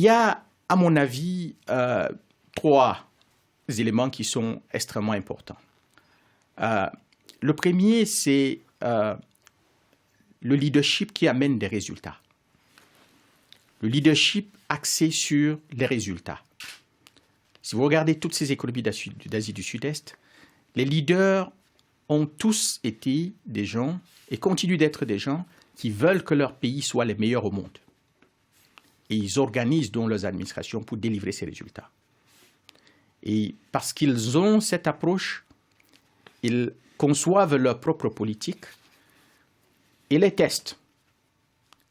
Il y a, à mon avis, trois éléments qui sont extrêmement importants. Le premier, c'est le leadership qui amène des résultats. Le leadership axé sur les résultats. Si vous regardez toutes ces économies d'Asie du Sud-Est, les leaders ont tous été des gens et continuent d'être des gens qui veulent que leur pays soit les meilleurs au monde. Et ils organisent donc leurs administrations pour délivrer ces résultats. Et parce qu'ils ont cette approche, ils conçoivent leur propre politique et les testent.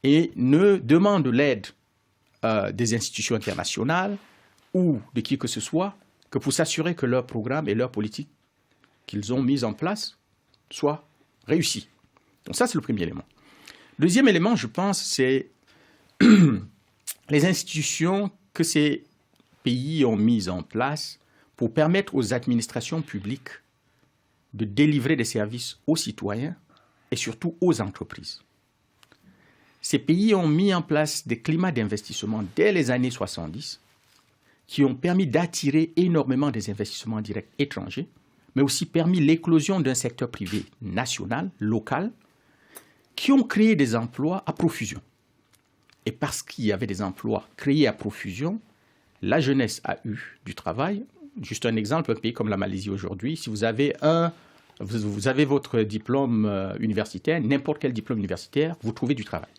Et ne demandent l'aide des institutions internationales ou de qui que ce soit que pour s'assurer que leur programme et leur politique qu'ils ont mis en place soient réussis. Donc ça, c'est le premier élément. Le deuxième élément, je pense, c'est les institutions que ces pays ont mises en place pour permettre aux administrations publiques de délivrer des services aux citoyens et surtout aux entreprises. Ces pays ont mis en place des climats d'investissement dès les années 70 qui ont permis d'attirer énormément des investissements directs étrangers, mais aussi permis l'éclosion d'un secteur privé national, local, qui ont créé des emplois à profusion. Et parce qu'il y avait des emplois créés à profusion, la jeunesse a eu du travail. Juste un exemple, un pays comme la Malaisie aujourd'hui, si vous avez votre diplôme universitaire, n'importe quel diplôme universitaire, vous trouvez du travail,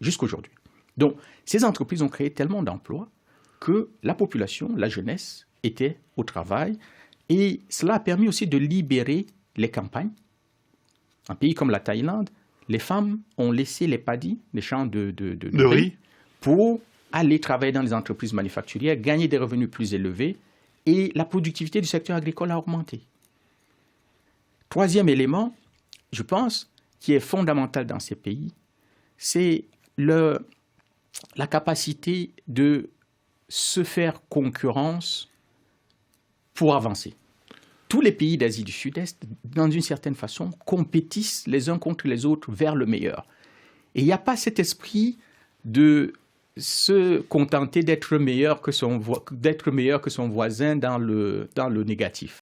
jusqu'aujourd'hui. Donc, ces entreprises ont créé tellement d'emplois que la population, la jeunesse, était au travail. Et cela a permis aussi de libérer les campagnes. Un pays comme la Thaïlande, les femmes ont laissé les paddies, les champs de riz, pour aller travailler dans les entreprises manufacturières, gagner des revenus plus élevés, et la productivité du secteur agricole a augmenté. Troisième élément, je pense, qui est fondamental dans ces pays, c'est la capacité de se faire concurrence pour avancer. Tous les pays d'Asie du Sud-Est, dans une certaine façon, compétissent les uns contre les autres vers le meilleur. Et il n'y a pas cet esprit de se contenter d'être meilleur que son voisin dans le négatif.